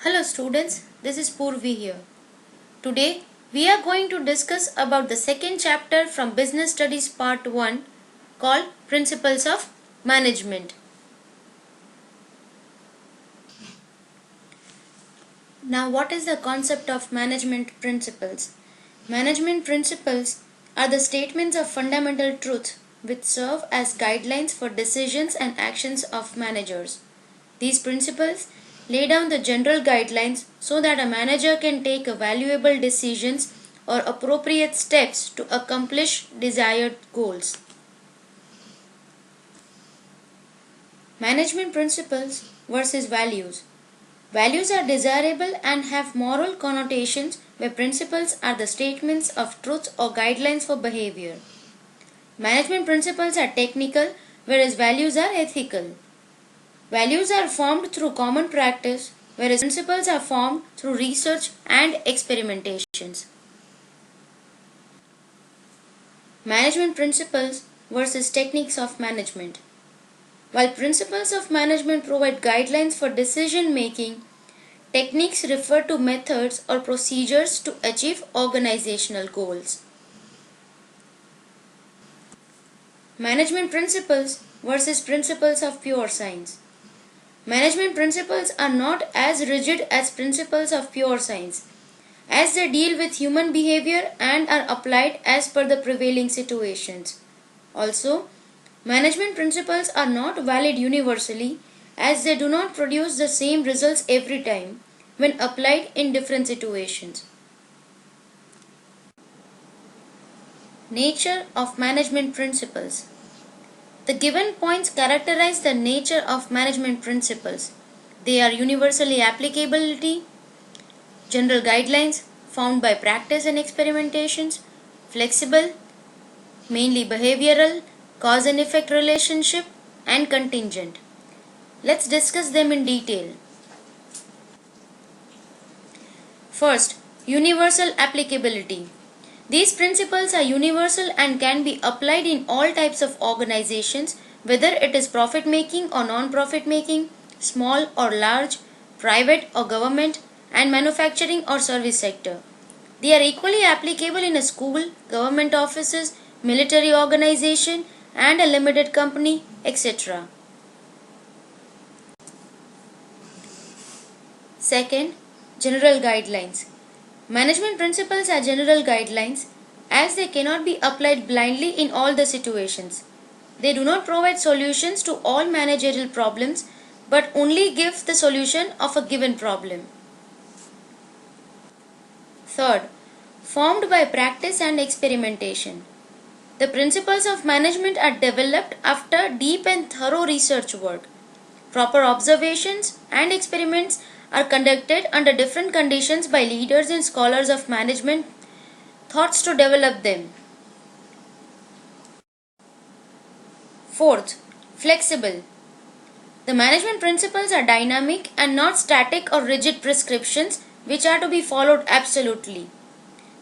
Hello students, this is Purvi here. Today we are going to discuss about the second chapter from Business Studies Part 1 called Principles of Management. Now what is the concept of management principles? Management principles are the statements of fundamental truth which serve as guidelines for decisions and actions of managers. These principles lay down the general guidelines so that a manager can take valuable decisions or appropriate steps to accomplish desired goals. Management principles versus values. Values are desirable and have moral connotations, where principles are the statements of truth or guidelines for behavior. Management principles are technical, whereas values are ethical. Values are formed through common practice, whereas principles are formed through research and experimentations. Management principles versus techniques of management. While principles of management provide guidelines for decision making, techniques refer to methods or procedures to achieve organizational goals. Management principles versus principles of pure science. Management principles are not as rigid as principles of pure science, as they deal with human behavior and are applied as per the prevailing situations. Also, management principles are not valid universally, as they do not produce the same results every time when applied in different situations. Nature of management principles. The given points characterize the nature of management principles. They are universally applicability, general guidelines found by practice and experimentations, flexible, mainly behavioral, cause and effect relationship, and contingent. Let's discuss them in detail. First, universal applicability. These principles are universal and can be applied in all types of organizations, whether it is profit making or non-profit making, small or large, private or government, and manufacturing or service sector. They are equally applicable in a school, government offices, military organization, and a limited company, etc. Second, general guidelines. Management principles are general guidelines as they cannot be applied blindly in all the situations. They do not provide solutions to all managerial problems but only give the solution of a given problem. Third, formed by practice and experimentation. The principles of management are developed after deep and thorough research work. Proper observations and experiments are conducted under different conditions by leaders and scholars of management thoughts to develop them. Fourth, flexible. The management principles are dynamic and not static or rigid prescriptions which are to be followed absolutely.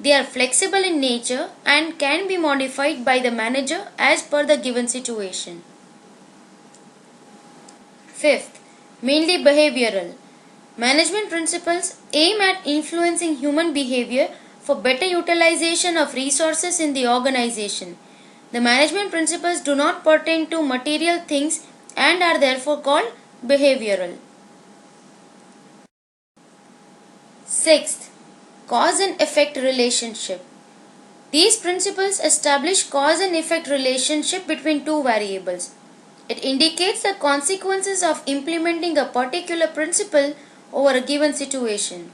They are flexible in nature and can be modified by the manager as per the given situation. Fifth, mainly behavioral. Management principles aim at influencing human behavior for better utilization of resources in the organization. The management principles do not pertain to material things and are therefore called behavioral. Sixth, cause and effect relationship. These principles establish cause and effect relationship between two variables. It indicates the consequences of implementing a particular principle over a given situation.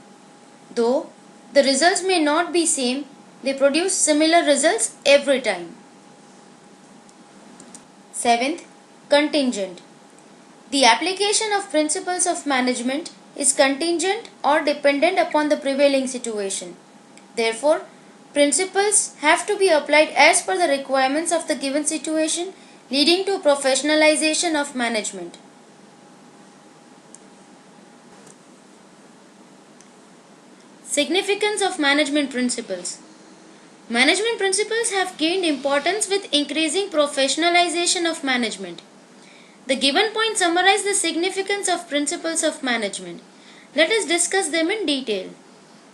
Though the results may not be same, they produce similar results every time. Seventh, contingent. The application of principles of management is contingent or dependent upon the prevailing situation. Therefore, principles have to be applied as per the requirements of the given situation, leading to professionalization of management. Significance of management principles. Management principles have gained importance with increasing professionalization of management. The given points summarize the significance of principles of management. Let us discuss them in detail.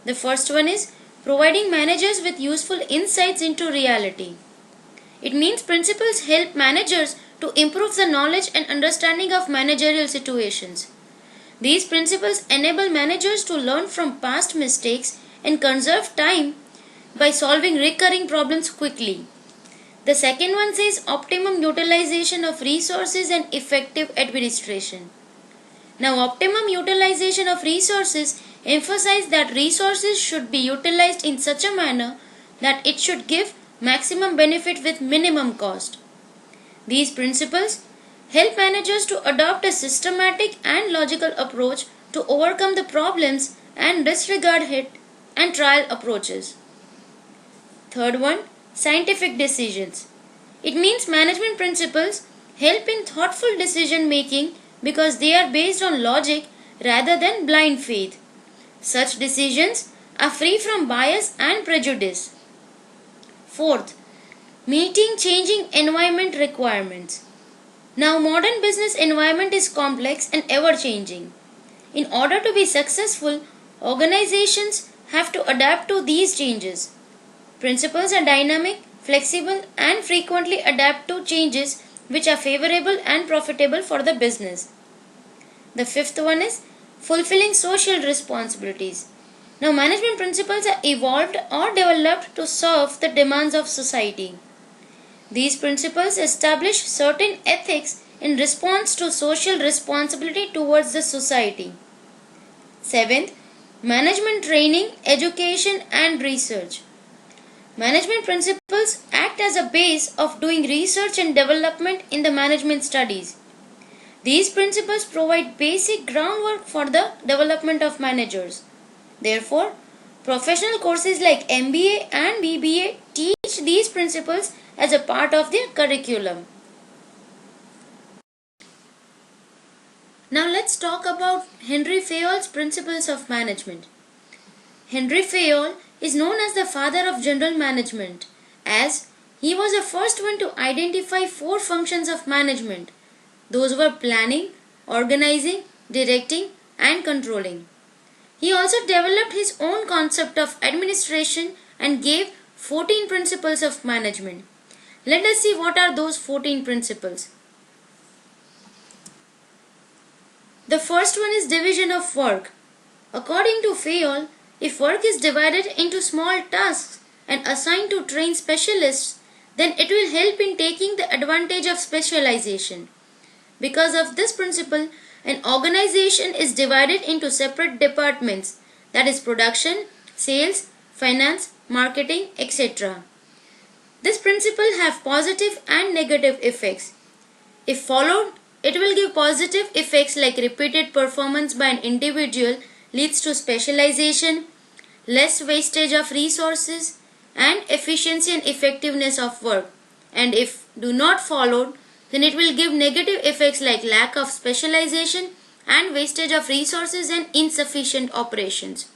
The first one is providing managers with useful insights into reality. It means principles help managers to improve the knowledge and understanding of managerial situations. These principles enable managers to learn from past mistakes and conserve time by solving recurring problems quickly. The second one says optimum utilization of resources and effective administration. Now, optimum utilization of resources emphasize that resources should be utilized in such a manner that it should give maximum benefit with minimum cost. These principles help managers to adopt a systematic and logical approach to overcome the problems and disregard hit and trial approaches. Third one, scientific decisions. It means management principles help in thoughtful decision making because they are based on logic rather than blind faith. Such decisions are free from bias and prejudice. Fourth, meeting changing environment requirements. Now, modern business environment is complex and ever changing. In order to be successful, organizations have to adapt to these changes. Principles are dynamic, flexible, and frequently adapt to changes which are favorable and profitable for the business. The fifth one is fulfilling social responsibilities. Now, management principles are evolved or developed to serve the demands of society. These principles establish certain ethics in response to social responsibility towards the society. Seventh, management training, education, and research. Management principles act as a base of doing research and development in the management studies. These principles provide basic groundwork for the development of managers. Therefore, professional courses like MBA and BBA teach these principles as a part of their curriculum. Now let's talk about Henry Fayol's principles of management. Henry Fayol is known as the father of general management, as he was the first one to identify 4 functions of management. Those were planning, organizing, directing, and controlling. He also developed his own concept of administration and gave 14 principles of management. Let us see what are those 14 principles. The first one is division of work. According to Fayol, if work is divided into small tasks and assigned to trained specialists, then it will help in taking the advantage of specialization. Because of this principle, an organization is divided into separate departments, that is production, sales, finance, marketing, etc. This principle has positive and negative effects. If followed, it will give positive effects like repeated performance by an individual leads to specialization, less wastage of resources, and efficiency and effectiveness of work. And if do not followed, then it will give negative effects like lack of specialization and wastage of resources and insufficient operations.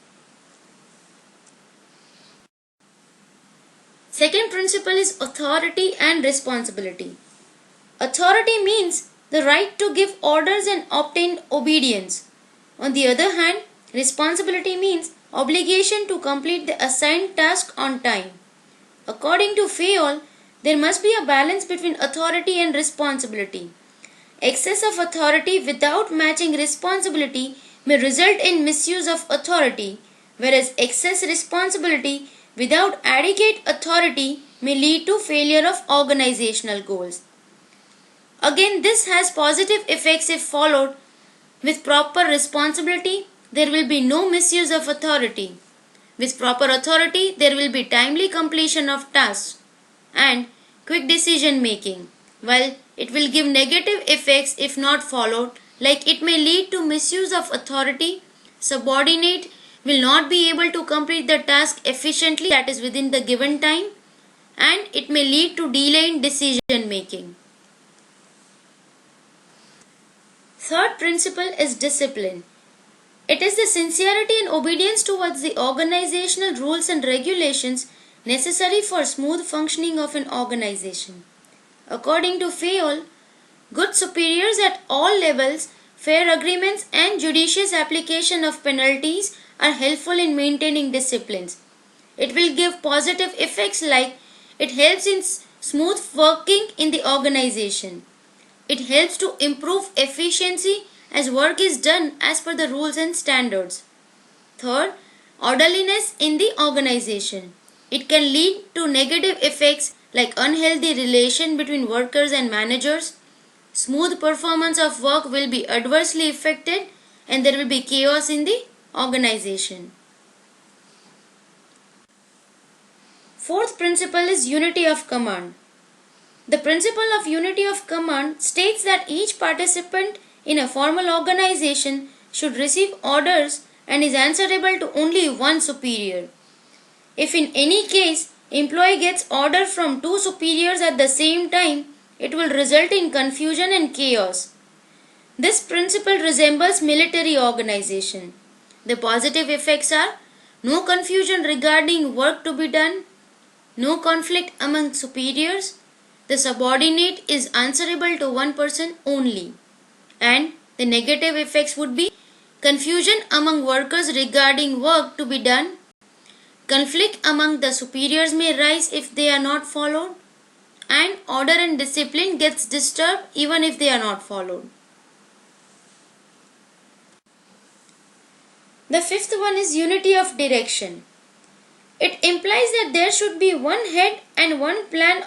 Second principle is authority and responsibility. Authority means the right to give orders and obtain obedience. On the other hand, responsibility means obligation to complete the assigned task on time. According to Fayol, there must be a balance between authority and responsibility. Excess of authority without matching responsibility may result in misuse of authority, whereas excess responsibility without adequate authority may lead to failure of organizational goals. Again, this has positive effects if followed. With proper responsibility, there will be no misuse of authority. With proper authority, there will be timely completion of tasks and quick decision making, while it will give negative effects if not followed, like it may lead to misuse of authority. Subordinate will not be able to complete the task efficiently, that is within the given time, and it may lead to delay in decision making. Third principle is discipline. It is the sincerity and obedience towards the organizational rules and regulations necessary for smooth functioning of an organization. According to Fayol, good superiors at all levels fair agreements and judicious application of penalties are helpful in maintaining disciplines. It will give positive effects like it helps in smooth working in the organization. It helps to improve efficiency as work is done as per the rules and standards. Third, orderliness in the organization. It can lead to negative effects like unhealthy relation between workers and managers. Smooth performance of work will be adversely affected and there will be chaos in the organization. Fourth principle is unity of command. The principle of unity of command states that each participant in a formal organization should receive orders and is answerable to only one superior. If in any case employee gets order from two superiors at the same time, it will result in confusion and chaos. This principle resembles military organization. The positive effects are no confusion regarding work to be done, no conflict among superiors, the subordinate is answerable to one person only, and the negative effects would be confusion among workers regarding work to be done, conflict among the superiors may rise if they are not followed, and order and discipline gets disturbed even if they are not followed. The fifth one is unity of direction. It implies that there should be one head and one plan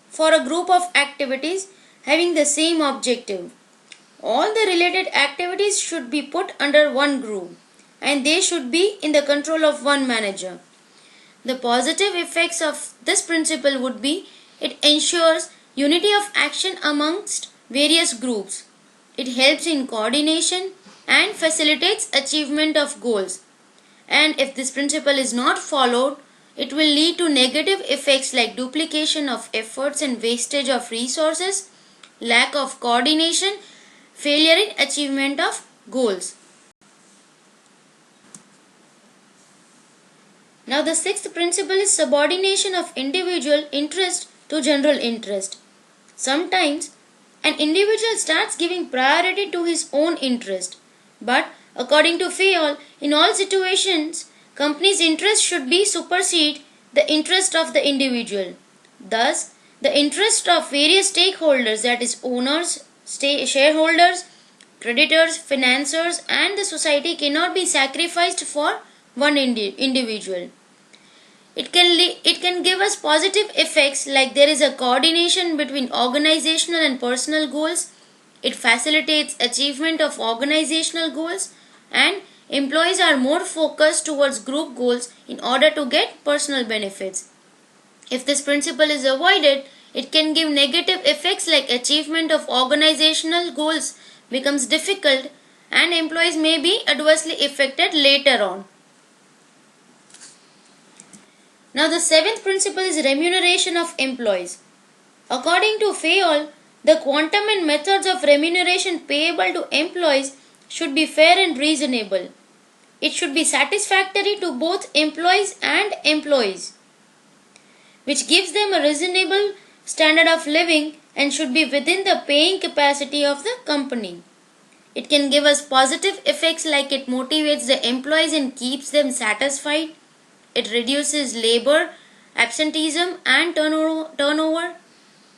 for a group of activities having the same objective. All the related activities should be put under one group and they should be in the control of one manager. The positive effects of this principle would be it ensures unity of action amongst various groups. It helps in coordination and facilitates achievement of goals. And if this principle is not followed, it will lead to negative effects like duplication of efforts and wastage of resources, lack of coordination, failure in achievement of goals. Now the sixth principle is subordination of individual interest to general interest. Sometimes an individual starts giving priority to his own interest, but according to Fayol, in all situations, company's interest should be supersede the interest of the individual. Thus, the interest of various stakeholders, that is owners, shareholders, creditors, financiers and the society cannot be sacrificed for one individual. It can give us positive effects like there is a coordination between organizational and personal goals. It facilitates achievement of organizational goals and employees are more focused towards group goals in order to get personal benefits. If this principle is avoided, it can give negative effects like achievement of organizational goals becomes difficult and employees may be adversely affected later on. Now the seventh principle is remuneration of employees. According to Fayol, the quantum and methods of remuneration payable to employees should be fair and reasonable. It should be satisfactory to both employees and employees, which gives them a reasonable standard of living and should be within the paying capacity of the company. It can give us positive effects like it motivates the employees and keeps them satisfied. It reduces labor, absenteeism and turnover.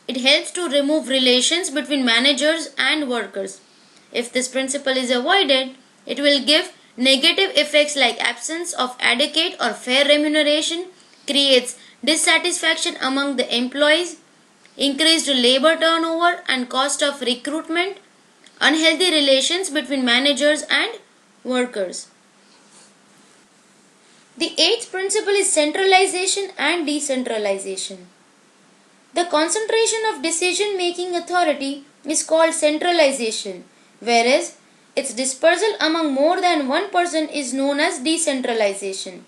It helps to remove relations between managers and workers. If this principle is avoided, it will give negative effects like absence of adequate or fair remuneration, creates dissatisfaction among the employees, increased labor turnover and cost of recruitment, unhealthy relations between managers and workers. The eighth principle is centralization and decentralization. The concentration of decision-making authority is called centralization, whereas its dispersal among more than one person is known as decentralization.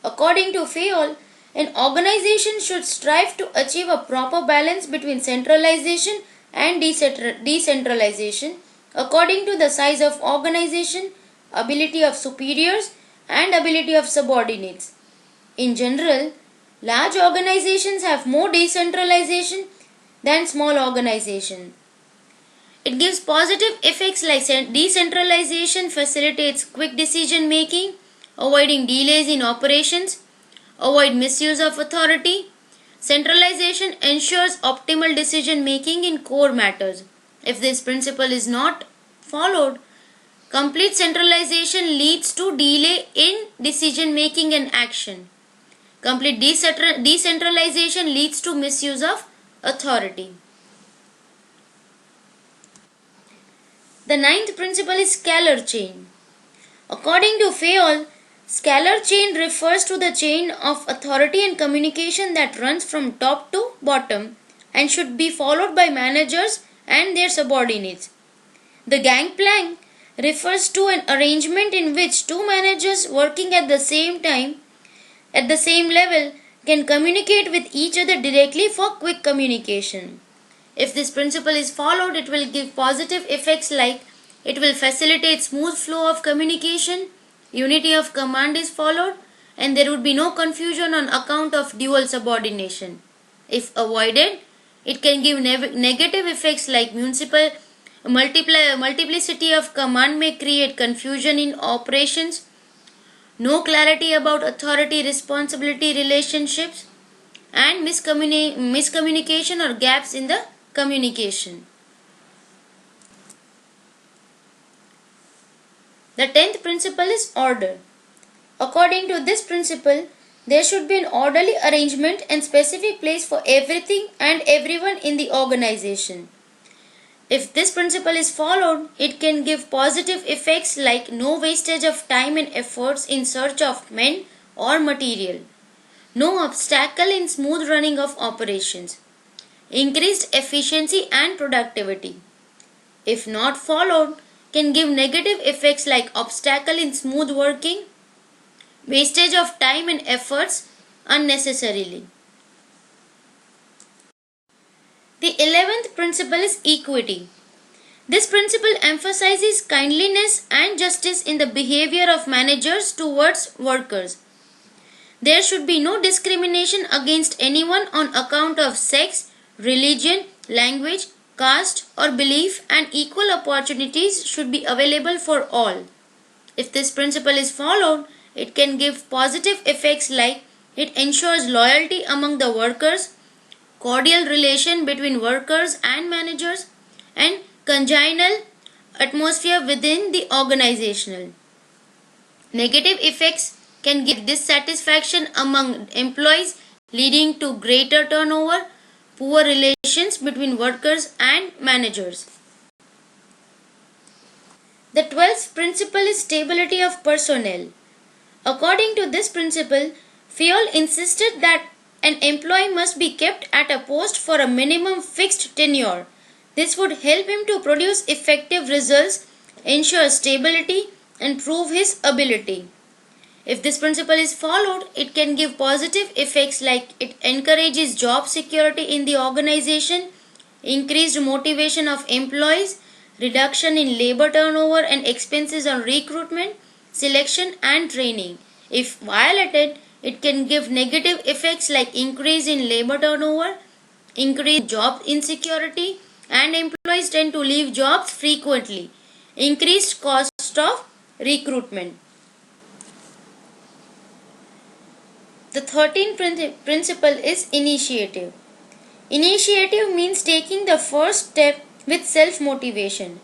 According to Fayol, an organization should strive to achieve a proper balance between centralization and decentralization according to the size of organization, ability of superiors and ability of subordinates. In general, large organizations have more decentralization than small organizations. It gives positive effects like decentralization facilitates quick decision making, avoiding delays in operations, avoid misuse of authority. Centralization ensures optimal decision making in core matters. If this principle is not followed, complete centralization leads to delay in decision making and action. Complete decentralization leads to misuse of authority. The ninth principle is Scalar Chain. According to Fayol, Scalar Chain refers to the chain of authority and communication that runs from top to bottom and should be followed by managers and their subordinates. The gangplank refers to an arrangement in which two managers working at the same time, at the same level, can communicate with each other directly for quick communication. If this principle is followed, it will give positive effects like it will facilitate smooth flow of communication, unity of command is followed, and there would be no confusion on account of dual subordination. If avoided, it can give negative effects like multiplicity of command may create confusion in operations, no clarity about authority responsibility relationships, and miscommunication or gaps in the communication. The 10th principle is order. According to this principle, there should be an orderly arrangement and specific place for everything and everyone in the organization. If this principle is followed, it can give positive effects like no wastage of time and efforts in search of men or material, no obstacle in smooth running of operations, increased efficiency and productivity. If not followed, can give negative effects like obstacle in smooth working, wastage of time and efforts unnecessarily. The 11th principle is equity. This principle emphasizes kindliness and justice in the behavior of managers towards workers. There should be no discrimination against anyone on account of sex, religion, language, caste or belief, and equal opportunities should be available for all. If this principle is followed, it can give positive effects like it ensures loyalty among the workers, cordial relation between workers and managers, and congenial atmosphere within the organizational. Negative effects can give dissatisfaction among employees leading to greater turnover, poor relations between workers and managers. The 12th principle is stability of personnel. According to this principle, Fayol insisted that an employee must be kept at a post for a minimum fixed tenure. This would help him to produce effective results, ensure stability, and prove his ability. If this principle is followed, it can give positive effects like it encourages job security in the organization, increased motivation of employees, reduction in labor turnover and expenses on recruitment, selection and training. If violated, it can give negative effects like increase in labor turnover, increased job insecurity, and employees tend to leave jobs frequently, increased cost of recruitment. The 13th principle is initiative. Initiative means taking the first step with self-motivation.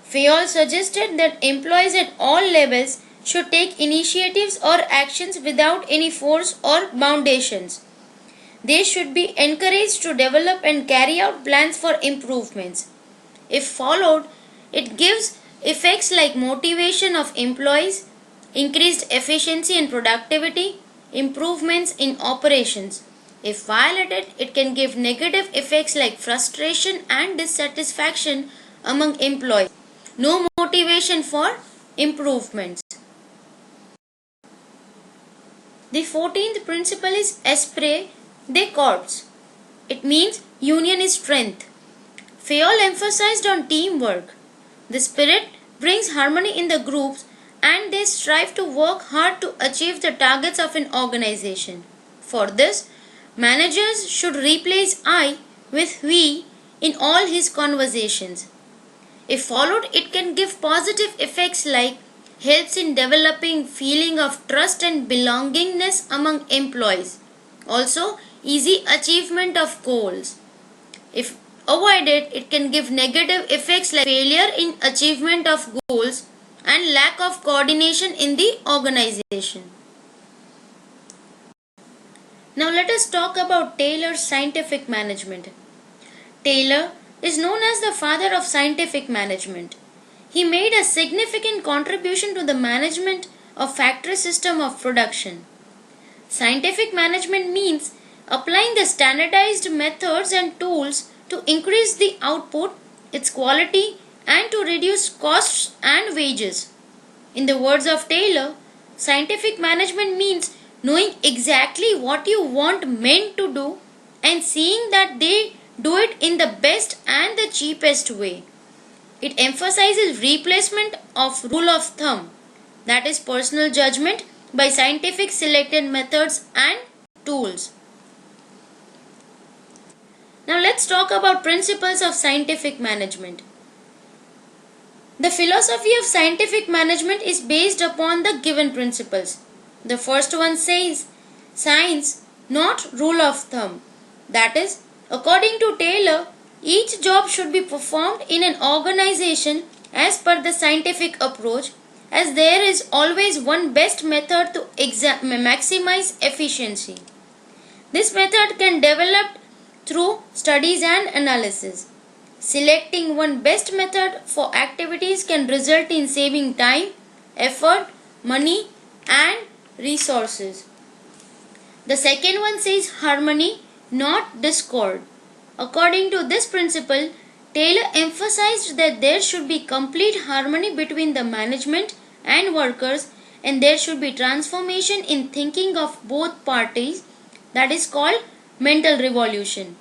Fayol suggested that employees at all levels should take initiatives or actions without any force or foundations. They should be encouraged to develop and carry out plans for improvements. If followed, it gives effects like motivation of employees, increased efficiency and productivity, improvements in operations. If violated, it can give negative effects like frustration and dissatisfaction among employees. No motivation for improvements. The 14th principle is Esprit De Corps. It means union is strength. Fayol emphasized on teamwork. The spirit brings harmony in the groups and they strive to work hard to achieve the targets of an organization. For this, managers should replace I with we in all his conversations. If followed, it can give positive effects like helps in developing feeling of trust and belongingness among employees. Also, easy achievement of goals. If avoided, it can give negative effects like failure in achievement of goals and lack of coordination in the organization. Now let us talk about Taylor's scientific management. Taylor is known as the father of scientific management. He made a significant contribution to the management of factory system of production. Scientific management means applying the standardized methods and tools to increase the output, its quality, and to reduce costs and wages. In the words of Taylor, scientific management means knowing exactly what you want men to do and seeing that they do it in the best and the cheapest way. It emphasizes replacement of rule of thumb, that is personal judgment, by scientific selected methods and tools. Now let's talk about principles of scientific management. The philosophy of scientific management is based upon the given principles. The first one says, science, not rule of thumb. That is, according to Taylor, each job should be performed in an organization as per the scientific approach, as there is always one best method to maximize efficiency. This method can develop through studies and analysis. Selecting one best method for activities can result in saving time, effort, money, and resources. The second one says harmony, not discord. According to this principle, Taylor emphasized that there should be complete harmony between the management and workers, and there should be transformation in thinking of both parties, that is called mental revolution.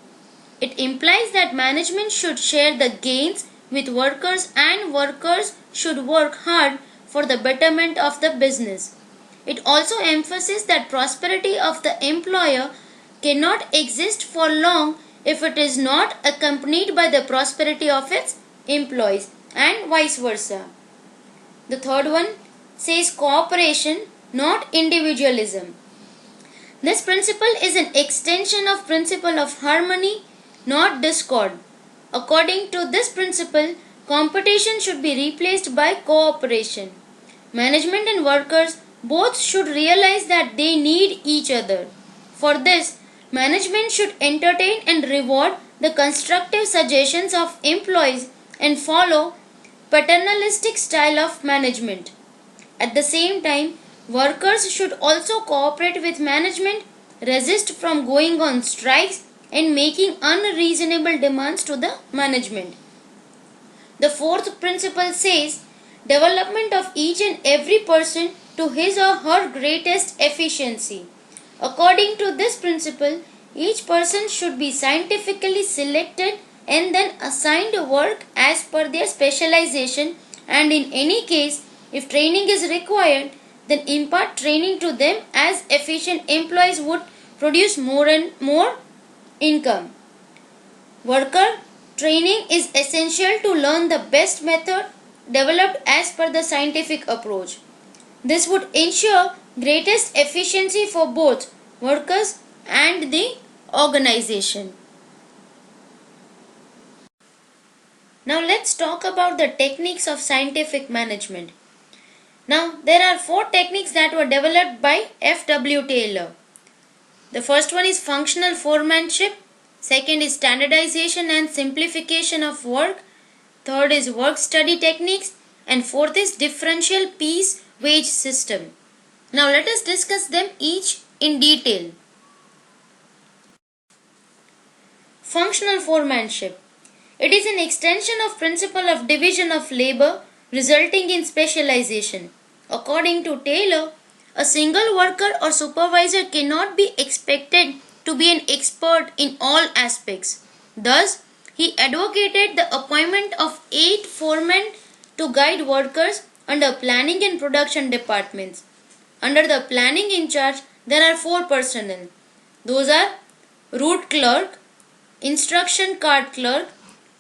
It implies that management should share the gains with workers and workers should work hard for the betterment of the business. It also emphasizes that prosperity of the employer cannot exist for long if it is not accompanied by the prosperity of its employees, and vice versa. The third one says cooperation, not individualism. This principle is an extension of principle of harmony, not discord. According to this principle, competition should be replaced by cooperation. Management and workers both should realize that they need each other. For this, management should entertain and reward the constructive suggestions of employees and follow paternalistic style of management. At the same time, workers should also cooperate with management, resist from going on strikes and making unreasonable demands to the management. The fourth principle says development of each and every person to his or her greatest efficiency. According to this principle, each person should be scientifically selected and then assigned work as per their specialization, and in any case, if training is required, then impart training to them, as efficient employees would produce more and more income. Worker training is essential to learn the best method developed as per the scientific approach. This would ensure greatest efficiency for both workers and the organization. Now let's talk about the techniques of scientific management. Now there are 4 techniques that were developed by F.W. Taylor. The first one is functional foremanship, second is standardization and simplification of work, third is work study techniques, and fourth is differential piece wage system. Now let us discuss them each in detail. Functional foremanship. It is an extension of principle of division of labor resulting in specialization. According to Taylor, a single worker or supervisor cannot be expected to be an expert in all aspects. Thus, he advocated the appointment of 8 foremen to guide workers under planning and production departments. Under the planning in charge, there are 4 personnel. Those are route clerk, instruction card clerk,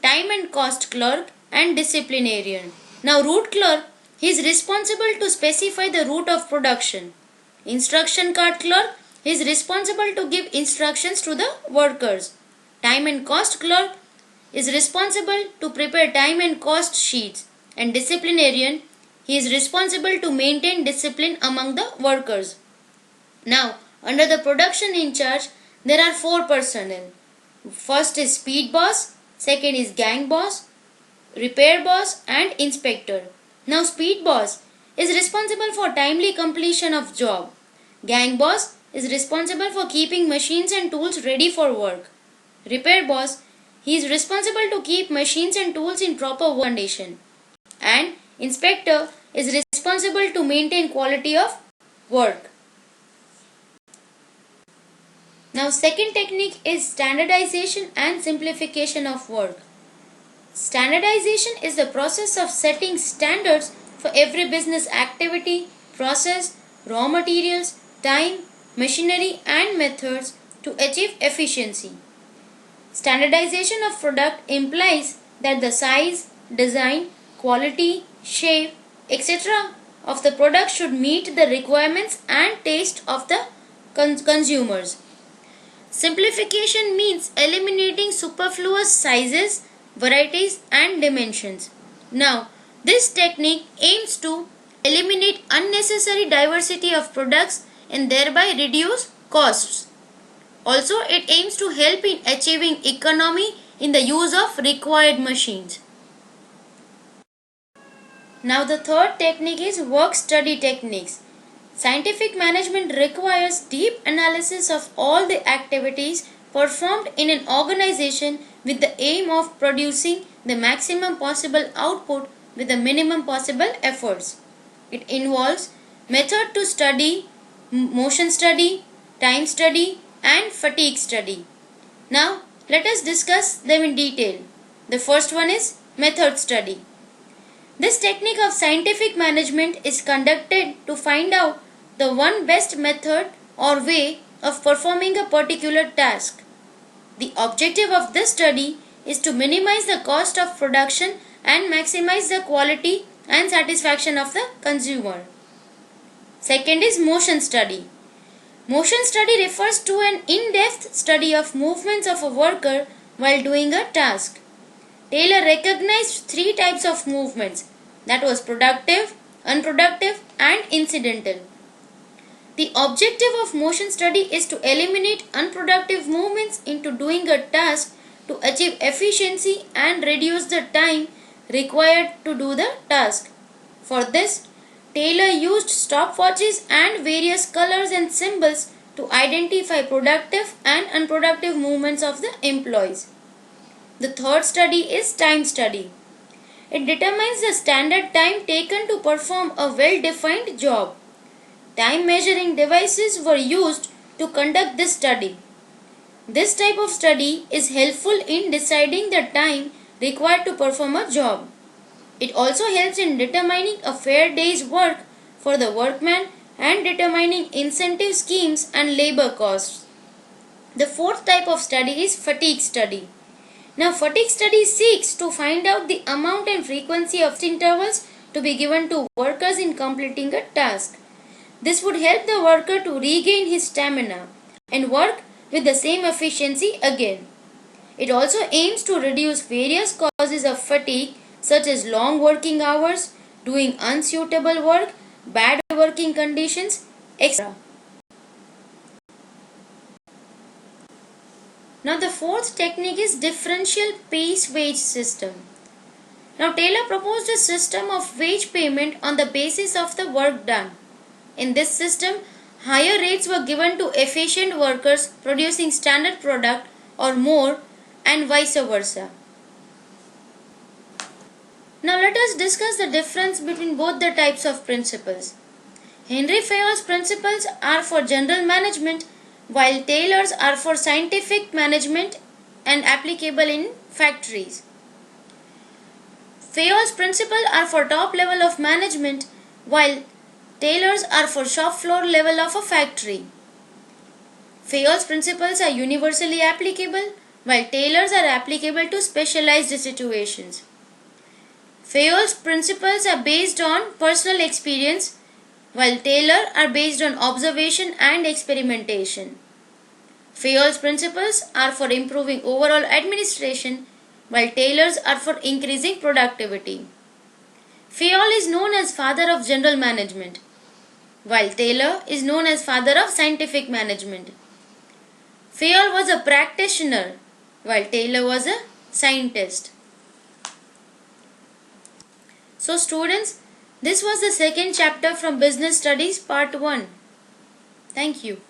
time and cost clerk, and disciplinarian. Now route clerk, he is responsible to specify the route of production. Instruction card clerk, he is responsible to give instructions to the workers. Time and cost clerk is responsible to prepare time and cost sheets. And disciplinarian, he is responsible to maintain discipline among the workers. Now, under the production in charge, there are 4 personnel. First is speed boss, second is gang boss, repair boss and inspector. Now speed boss is responsible for timely completion of job. Gang boss is responsible for keeping machines and tools ready for work. Repair boss, he is responsible to keep machines and tools in proper condition. And inspector is responsible to maintain quality of work. Now second technique is standardization and simplification of work. Standardization is the process of setting standards for every business activity, process, raw materials, time, machinery and methods to achieve efficiency. Standardization of product implies that the size, design, quality, shape, etc. of the product should meet the requirements and taste of the consumers. Simplification means eliminating superfluous sizes, varieties and dimensions. Now, this technique aims to eliminate unnecessary diversity of products and thereby reduce costs. Also, it aims to help in achieving economy in the use of required machines. Now, the third technique is work-study techniques. Scientific management requires deep analysis of all the activities performed in an organization with the aim of producing the maximum possible output with the minimum possible efforts. It involves method to study, motion study, time study and fatigue study. Now let us discuss them in detail. The first one is method study. This technique of scientific management is conducted to find out the one best method or way of performing a particular task. The objective of this study is to minimize the cost of production and maximize the quality and satisfaction of the consumer. Second is motion study. Motion study refers to an in-depth study of movements of a worker while doing a task. Taylor recognized 3 types of movements, that was productive, unproductive and incidental. The objective of motion study is to eliminate unproductive movements into doing a task to achieve efficiency and reduce the time required to do the task. For this, Taylor used stopwatches and various colors and symbols to identify productive and unproductive movements of the employees. The third study is time study. It determines the standard time taken to perform a well-defined job. Time measuring devices were used to conduct this study. This type of study is helpful in deciding the time required to perform a job. It also helps in determining a fair day's work for the workman and determining incentive schemes and labor costs. The fourth type of study is fatigue study. Now, fatigue study seeks to find out the amount and frequency of intervals to be given to workers in completing a task. This would help the worker to regain his stamina and work with the same efficiency again. It also aims to reduce various causes of fatigue such as long working hours, doing unsuitable work, bad working conditions, etc. Now the fourth technique is differential piece-wage system. Now Taylor proposed a system of wage payment on the basis of the work done. In this system, higher rates were given to efficient workers producing standard product or more and vice versa. Now let us discuss the difference between both the types of principles. Henry Fayol's principles are for general management while Taylor's are for scientific management and applicable in factories. Fayol's principles are for top level of management while Taylor's are for shop floor level of a factory. Fayol's principles are universally applicable while Taylor's are applicable to specialized situations. Fayol's principles are based on personal experience, while Taylor are based on observation and experimentation. Fayol's principles are for improving overall administration, while Taylor's are for increasing productivity. Fayol is known as father of general management, while Taylor is known as father of scientific management. Fayol was a practitioner, while Taylor was a scientist. So students, this was the second chapter from Business Studies Part 1. Thank you.